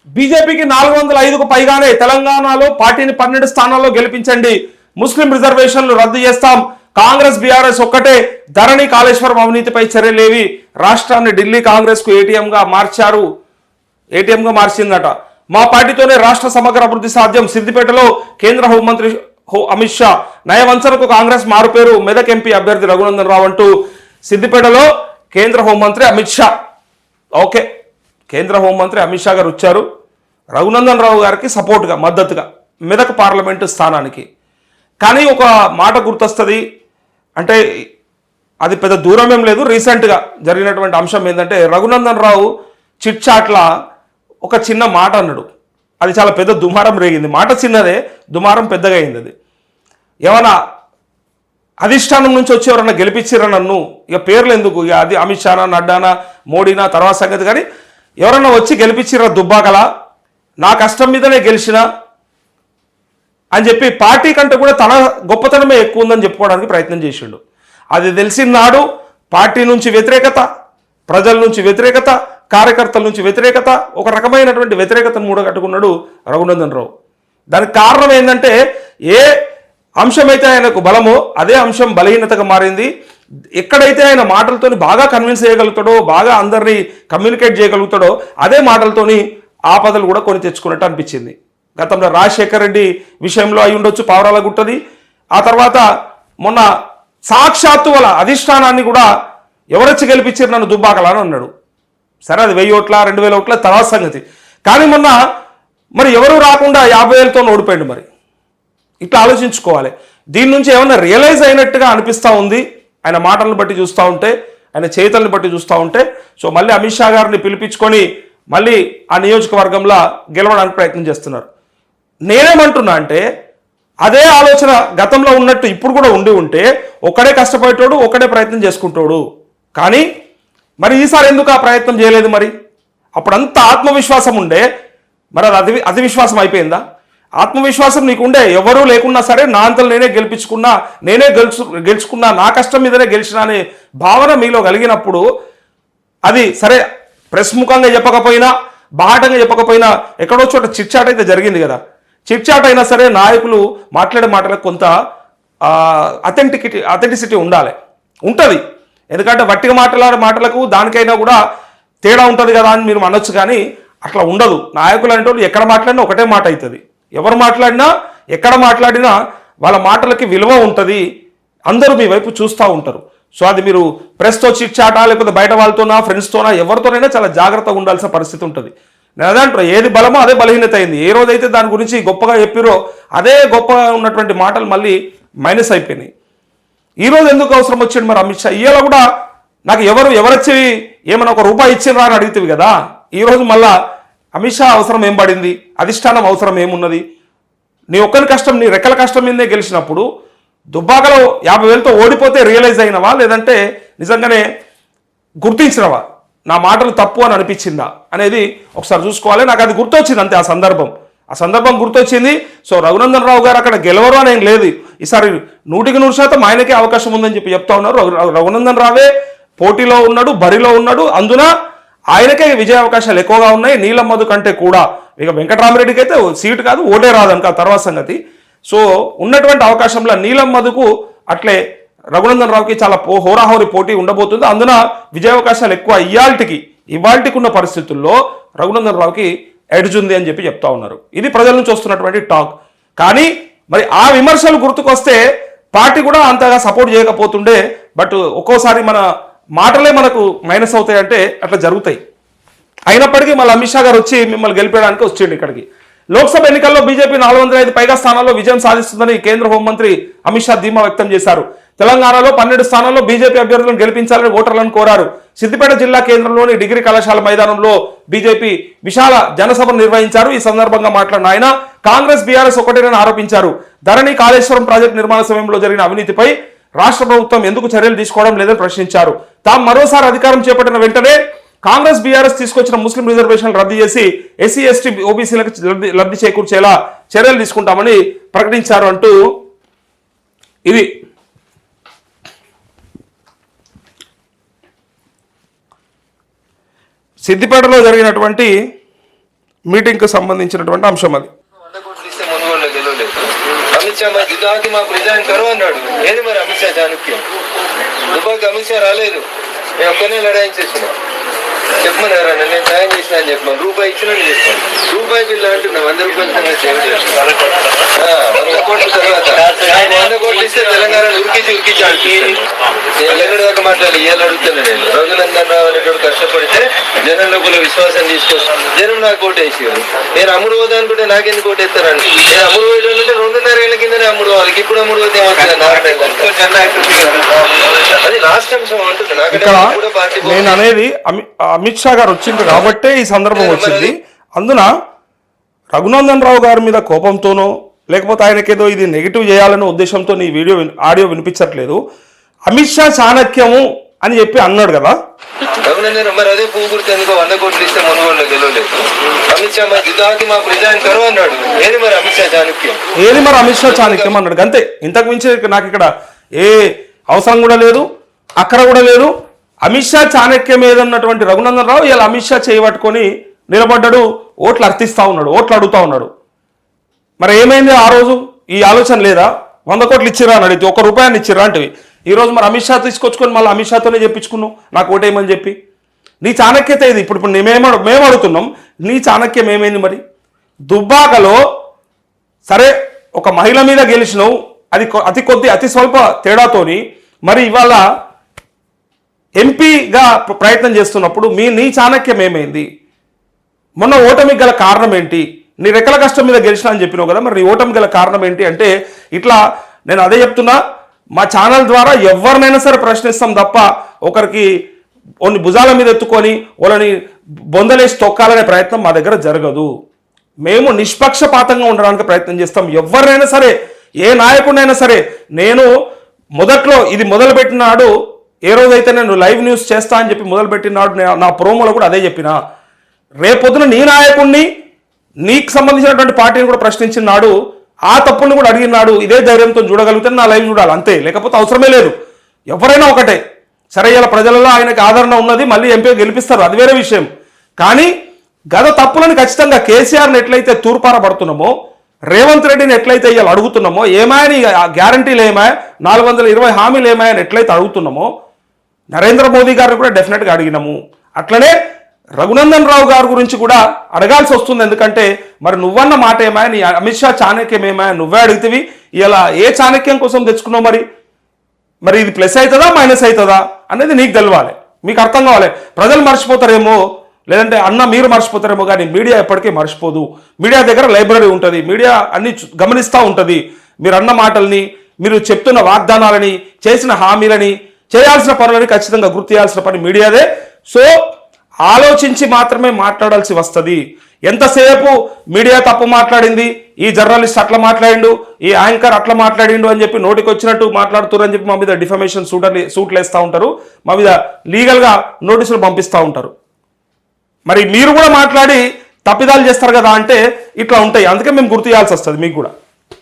బీజేపీకి 405కు పైగానే తెలంగాణలో పార్టీని 12 స్థానాల్లో గెలిపించండి, ముస్లిం రిజర్వేషన్లు రద్దు చేస్తాం, కాంగ్రెస్ బీఆర్ఎస్ ఒక్కటే, ధరణి కాళేశ్వరం అవినీతిపై చర్యలేవి, రాష్ట్రాన్ని ఢిల్లీ కాంగ్రెస్ కు ఏటీఎంగా మార్చిందట. మా పార్టీతోనే రాష్ట్ర సమగ్ర అభివృద్ధి సాధ్యం, సిద్దిపేటలో కేంద్ర హోంమంత్రి అమిత్ షా, నయవంచనకు కాంగ్రెస్ మారుపేరు, మెదక్ ఎంపీ అభ్యర్థి రఘునందన్ రావు అంటూ సిద్దిపేటలో కేంద్ర హోంమంత్రి అమిత్ షా. ఓకే, కేంద్ర హోంమంత్రి అమిత్ షా గారు వచ్చారు రఘునందన్ రావు గారికి సపోర్ట్గా మద్దతుగా మెదక్ పార్లమెంటు స్థానానికి. కానీ ఒక మాట గుర్తొస్తుంది, అంటే అది పెద్ద దూరం ఏం లేదు, రీసెంట్గా జరిగినటువంటి అంశం ఏంటంటే రఘునందన్ రావు చిట్ చాట్లా ఒక చిన్న మాట అన్నాడు, అది చాలా పెద్ద దుమారం రేగింది. మాట చిన్నదే, దుమారం పెద్దగా అయింది. అది ఏమన్నా అధిష్టానం నుంచి వచ్చి ఎవరన్నా గెలిపించారా నన్ను, ఇక పేర్లు ఎందుకు, ఇక అది అమిత్ షానా, నడ్డానా, మోడీనా తర్వాత సంగతి, కానీ ఎవరన్నా వచ్చి గెలిపించారా దుబ్బాకలా, నా కష్టం మీదనే గెలిచిన అని చెప్పి పార్టీ కంటే కూడా తన గొప్పతనమే ఎక్కువ ఉందని చెప్పుకోవడానికి ప్రయత్నం చేసిండు. అది తెలిసిన నాడు పార్టీ నుంచి వ్యతిరేకత, ప్రజల నుంచి వ్యతిరేకత, కార్యకర్తల నుంచి వ్యతిరేకత, ఒక రకమైనటువంటి వ్యతిరేకతను మూడగట్టుకున్నాడు రఘునందన్ రావు. దానికి కారణం ఏంటంటే ఏ అంశమైతే ఆయనకు బలమో అదే అంశం బలహీనతగా మారింది. ఎక్కడైతే ఆయన మాటలతోని బాగా కన్విన్స్ చేయగలుగుతాడో, బాగా అందరినీ కమ్యూనికేట్ చేయగలుగుతాడో అదే మాటలతోని ఆపదలు కూడా కొని తెచ్చుకున్నట్టు అనిపించింది. గతంలో రాజశేఖర్ రెడ్డి విషయంలో అయి ఉండొచ్చు పావురాల గుట్టది. ఆ తర్వాత మొన్న సాక్షాత్తు వాళ్ళ అధిష్టానాన్ని కూడా ఎవరొచ్చి గెలిపించారు నన్ను దుబ్బాకలా అని అన్నాడు. సరే, అది 1000 ఓట్ల 2000 ఓట్ల తర్వాత సంగతి. కానీ మొన్న మరి ఎవరు రాకుండా 50,000తో ఓడిపోయాడు. మరి ఇట్లా ఆలోచించుకోవాలి. దీని నుంచి ఏమన్నా రియలైజ్ అయినట్టుగా అనిపిస్తూ ఉంది ఆయన మాటలను బట్టి చూస్తూ ఉంటే, ఆయన చేతలను బట్టి చూస్తూ ఉంటే. సో మళ్ళీ అమిత్ షా గారిని పిలిపించుకొని మళ్ళీ ఆ నియోజకవర్గంలో గెలవడానికి ప్రయత్నం చేస్తున్నారు. నేనేమంటున్నా అంటే అదే ఆలోచన గతంలో ఉన్నట్టు ఇప్పుడు కూడా ఉంటే ఒక్కడే కష్టపడేటోడు, ఒక్కడే ప్రయత్నం చేసుకుంటాడు. కానీ మరి ఈసారి ఎందుకు ఆ ప్రయత్నం చేయలేదు? మరి అప్పుడంతా ఆత్మవిశ్వాసం ఉండే, మరి అది అతి విశ్వాసం అయిపోయిందా? ఆత్మవిశ్వాసం నీకుండే, ఎవరూ లేకున్నా సరే నా అంతలు నేనే గెలుచుకున్నా, నా కష్టం మీదనే గెలిచినా అనే భావన మీలో కలిగినప్పుడు అది సరే ప్రెస్ ముఖంగా చెప్పకపోయినా, బాహటంగా చెప్పకపోయినా ఎక్కడో చోట చిట్చాట్ అయితే జరిగింది కదా. చిట్చాట్ అయినా సరే నాయకులు మాట్లాడే మాటలకు కొంత అథెంటిసిటీ ఉంటుంది. ఎందుకంటే వట్టిగా మాట్లాడే మాటలకు దానికైనా కూడా తేడా ఉంటుంది కదా అని మీరు అనొచ్చు. కానీ అట్లా ఉండదు. నాయకులు అంటే ఎక్కడ మాట్లాడినా ఒకటే మాట అవుతుంది. ఎవరు మాట్లాడినా ఎక్కడ మాట్లాడినా వాళ్ళ మాటలకి విలువ ఉంటుంది. అందరూ మీ వైపు చూస్తూ ఉంటారు. సో అది మీరు ప్రెస్తో చిట్చాటా లేకపోతే బయట వాళ్ళతోనా, ఫ్రెండ్స్తోనా, ఎవరితోనైనా చాలా జాగ్రత్తగా ఉండాల్సిన పరిస్థితి ఉంటుంది. నేను అదే అంటారు, ఏది బలమో అదే బలహీనత అయింది. ఏ రోజైతే దాని గురించి గొప్పగా చెప్పిరో అదే గొప్పగా ఉన్నటువంటి మాటలు మళ్ళీ మైనస్ అయిపోయినాయి. ఈరోజు ఎందుకు అవసరం వచ్చింది మరి అమిత్ షా? ఇవాళ కూడా నాకు ఎవరొచ్చి ఏమైనా ఒక రూపాయి ఇచ్చినరా అని అడుగుతుంది కదా. ఈరోజు మళ్ళా అమిత్ షా అవసరం ఏం పడింది, అధిష్టానం అవసరం ఏమున్నది? నీ ఒక్కరి కష్టం, నీ రెక్కల కష్టం మీదే గెలిచినప్పుడు దుబ్బాకలో 50,000తో ఓడిపోతే రియలైజ్ అయినవా, లేదంటే నిజంగానే గుర్తించినవా, నా మాటలు తప్పు అని అనిపించిందా అనేది ఒకసారి చూసుకోవాలి. నాకు అది గుర్తొచ్చింది అంతే. ఆ సందర్భం గుర్తొచ్చింది. సో రఘునందన్ రావు గారు అక్కడ గెలవరు అని ఏం లేదు. ఈసారి 100% ఆయనకే అవకాశం ఉందని చెప్తా ఉన్నారు. రఘునందన్ రావే పోటీలో ఉన్నాడు, బరిలో ఉన్నాడు. అందున ఆయనకే విజయ అవకాశాలు ఎక్కువగా ఉన్నాయి నీలం మధు కంటే కూడా. ఇక వెంకటరామరెడ్డికి అయితే సీటు కాదు, ఓటే రాదనుక తర్వాత సంగతి. సో ఉన్నటువంటి అవకాశంలో నీలం మధుకు అట్లే రఘునందన్ రావుకి చాలా హోరాహోరీ పోటీ ఉండబోతుంది. అందున విజయావకాశాలు ఎక్కువ. ఇవాల్టికి ఉన్న పరిస్థితుల్లో రఘునందన్ రావుకి ఎడ్జ్ ఉంది అని చెప్తా ఉన్నారు. ఇది ప్రజల నుంచి వస్తున్నటువంటి టాక్. కానీ మరి ఆ విమర్శలు గుర్తుకొస్తే పార్టీ కూడా అంతగా సపోర్ట్ చేయకపోతుండే. బట్ ఒక్కోసారి మన మాటలే మనకు మైనస్ అవుతాయంటే అట్లా జరుగుతాయి. అయినప్పటికీ మళ్ళీ అమిత్ షా గారు వచ్చి మిమ్మల్ని గెలిపేయడానికి వచ్చిండు ఇక్కడికి. లోక్సభ ఎన్నికల్లో బీజేపీ 405 పైగా స్థానాల్లో విజయం సాధిస్తుందని కేంద్ర హోంమంత్రి అమిత్ షా ధీమా వ్యక్తం చేశారు. తెలంగాణలో 12 స్థానాల్లో బీజేపీ అభ్యర్థులను గెలిపించాలని ఓటర్లను కోరారు. సిద్దిపేట జిల్లా కేంద్రంలోని డిగ్రీ కళాశాల మైదానంలో బీజేపీ విశాల జనసభను నిర్వహించారు. ఈ సందర్భంగా మాట్లాడిన ఆయన కాంగ్రెస్ బీఆర్ఎస్ ఒకటేనని ఆరోపించారు. ధరణి కాళేశ్వరం ప్రాజెక్టు నిర్మాణ సమయంలో జరిగిన అవినీతిపై రాష్ట్ర ప్రభుత్వం ఎందుకు చర్యలు తీసుకోవడం లేదని ప్రశ్నించారు. తాము మరోసారి అధికారం చేపట్టిన వెంటనే కాంగ్రెస్ బీఆర్ఎస్ తీసుకొచ్చిన ముస్లిం రిజర్వేషన్లు రద్దు చేసి ఎస్సీ ఎస్టీ ఓబీసీలకు లబ్ధి చేకూర్చేలా చర్యలు తీసుకుంటామని ప్రకటించారు అంటూ ఇది సిద్దిపేటలో జరిగినటువంటి మీటింగ్కి సంబంధించినటువంటి అంశం అది. अमित शाह मैं जिदा कि మాకు రిజైన్ కరు అన్నాడు. ఏది మరి అమిత్ షా చాణక్యం? దుబాయ్కి అమిత్ షా రాలేదు, నేను ఒక్కనే లడాయించేసిన. చెప్పమని ఎవరన్నా నేను సాయం చేసిన అని చెప్పాను. రూపాయి ఇచ్చిన చెప్పాను. రూపాయి బిల్లు అంటున్నా 100 రూపాయలు 100 కోట్ల తర్వాత 100 కోట్లు ఇస్తే తెలంగాణ ఉరికించి ఆడిపిస్తాను. నేను ఎక్కడి దాకా మాట్లాడాలి ఇవాళ అడుగుతాను. నేను రఘునందన్ రావు అనేటువంటి కష్టపడితే జనం లోపల విశ్వాసం తీసుకొస్తాను. జనం నాకు ఓటు వేసేవారు. నేను అమ్ముడు పోదా అనుకుంటే నాకెందుకు ఓటు వేస్తారండి? నేను అమ్ముడు పోయేటంటే 2.5 ఏళ్ల కిందనే అమ్ముడు వాళ్ళకి. ఇప్పుడు అమ్ముడు పోతే అది లాస్ట్ అంశం అంటున్నా. నేను అనేది అమిత్ షా గారు వచ్చింది కాబట్టే ఈ సందర్భం వచ్చింది. అందున రఘునందన్ రావు గారి మీద కోపంతోనో లేకపోతే ఆయనకేదో ఇది నెగిటివ్ చేయాలనే ఉద్దేశంతో ఈ ఆడియో వినిపించట్లేదు. అమిత్ షా చాణక్యము అని చెప్పి అన్నాడు కదా. రఘునందన్ మరి అదే పువ్వు గుర్తు ఎందుకో 100 కోట్లు ఇస్తే మునుగోళ్ళు గెలవలేదు. అమిత్ షా మరి జిదాకి మాకు రిజైన్ కరు అన్నాడు. ఏది మరి అమిత్ షా చాణక్యం? ఏది మరి అమిత్ షా చాణక్యం అన్నాడు. అంతే, ఇంతకు మించి నాకు ఇక్కడ ఏ అవసరం కూడా లేదు, అక్కడ కూడా లేదు. అమిత్ షా చాణక్యం ఏదన్నటువంటి రఘునందన్ రావు ఇలా అమిత్ షా చేయబట్టుకొని నిలబడ్డాడు, ఓట్లు అర్థిస్తా ఉన్నాడు, ఓట్లు అడుగుతా ఉన్నాడు. మరి ఏమైంది ఆ రోజు? ఈ ఆలోచన లేదా? 100 కోట్లు ఇచ్చిరా అని అడిగితే 1 రూపాయని ఇచ్చిరా అంటివి. ఈరోజు మరి అమిత్ షా తీసుకొచ్చుకొని మళ్ళీ అమిత్ షాతోనే చెప్పించుకున్నావు నాకు ఓటేయమని చెప్పి. నీ చాణక్యత ఇది. ఇప్పుడు మేము అడుగుతున్నాం, నీ చాణక్యం ఏమైంది మరి? దుబ్బాకలో సరే ఒక మహిళ మీద గెలిచినావు, అది అతి స్వల్ప తేడాతోని. మరి ఇవాళ ఎంపీగా ప్రయత్నం చేస్తున్నప్పుడు నీ చాణక్యం ఏమైంది? మొన్న ఓటమికి గల కారణం ఏంటి? నీ రెక్కల కష్టం మీద గెలిచినా అని చెప్పినావు కదా, మరి నీ ఓటమి గల కారణం ఏంటి అంటే ఇట్లా నేను అదే చెప్తున్నా. మా ఛానల్ ద్వారా ఎవరినైనా సరే ప్రశ్నిస్తాం తప్ప ఒకరికి కొన్ని భుజాల మీద ఎత్తుకొని వాళ్ళని బొందలేసి తొక్కాలనే ప్రయత్నం మా దగ్గర జరగదు. మేము నిష్పక్షపాతంగా ఉండడానికి ప్రయత్నం చేస్తాం. ఎవరినైనా సరే, ఏ నాయకుడినైనా సరే. నేను మొదట్లో ఇది మొదలుపెట్టినాడు, ఏ రోజైతే నేను లైవ్ న్యూస్ చేస్తా అని చెప్పి మొదలుపెట్టినాడు నా ప్రోమోలో కూడా అదే చెప్పిన. రేపొద్దున నీ నాయకుడిని, నీకు సంబంధించినటువంటి పార్టీని కూడా ప్రశ్నించినాడు, ఆ తప్పుల్ని కూడా అడిగినాడు. ఇదే ధైర్యంతో చూడగలిగితే నా లైవ్ చూడాలి అంతే, లేకపోతే అవసరమే లేదు. ఎవరైనా ఒకటే. సరే ఇలా ప్రజలలో ఆయనకి ఆదరణ ఉన్నది, మళ్ళీ ఎంపీ గెలిపిస్తారు, అది వేరే విషయం. కానీ గత తప్పులను ఖచ్చితంగా కేసీఆర్ని ఎట్లయితే తూర్పారబడుతున్నామో, రేవంత్ రెడ్డిని ఎట్లయితే ఇవాళ అడుగుతున్నామో, ఏమాయని గ్యారంటీలు ఏమాయ 420 హామీలు ఏమాయని ఎట్లయితే అడుగుతున్నామో, నరేంద్ర మోదీ గారిని కూడా డెఫినెట్గా అడిగినాము. అట్లనే రఘునందన్ రావు గారి గురించి కూడా అడగాల్సి వస్తుంది. ఎందుకంటే మరి నువ్వన్న మాట ఏమాయ, నీ అమిత్ షా చాణక్యం ఏమాయ నువ్వే అడిగితేవి. ఇలా ఏ చాణక్యం కోసం తెచ్చుకున్నావు? మరి ఇది ప్లస్ అవుతుందా మైనస్ అవుతుందా అనేది నీకు తెలవాలి, మీకు అర్థం కావాలి. ప్రజలు మర్చిపోతారేమో, లేదంటే అన్న మీరు మర్చిపోతారేమో, కానీ మీడియా ఎప్పటికీ మర్చిపోదు. మీడియా దగ్గర లైబ్రరీ ఉంటుంది, మీడియా అన్ని గమనిస్తూ ఉంటుంది. మీరు అన్న మాటల్ని, మీరు చెప్తున్న వాగ్దానాలని, చేసిన హామీలని, చేయాల్సిన పనులని ఖచ్చితంగా గుర్తు చేయాల్సిన పని మీడియాదే. సో ఆలోచించి మాత్రమే మాట్లాడాల్సి వస్తుంది. ఎంతసేపు మీడియా తప్పు మాట్లాడింది, ఈ జర్నలిస్ట్ అట్లా మాట్లాడిండు, ఈ యాంకర్ అట్లా మాట్లాడిండు అని చెప్పి నోటికి వచ్చినట్టు మాట్లాడుతున్నారు అని చెప్పి మా మీద డిఫమేషన్ సూట్లు వేస్తూ ఉంటారు, మా మీద లీగల్గా నోటీసులు పంపిస్తూ ఉంటారు. మరి మీరు కూడా మాట్లాడి తప్పిదాలు చేస్తారు కదా అంటే ఇట్లా ఉంటాయి. అందుకే మేము గుర్తు చేయాల్సి వస్తుంది మీకు కూడా.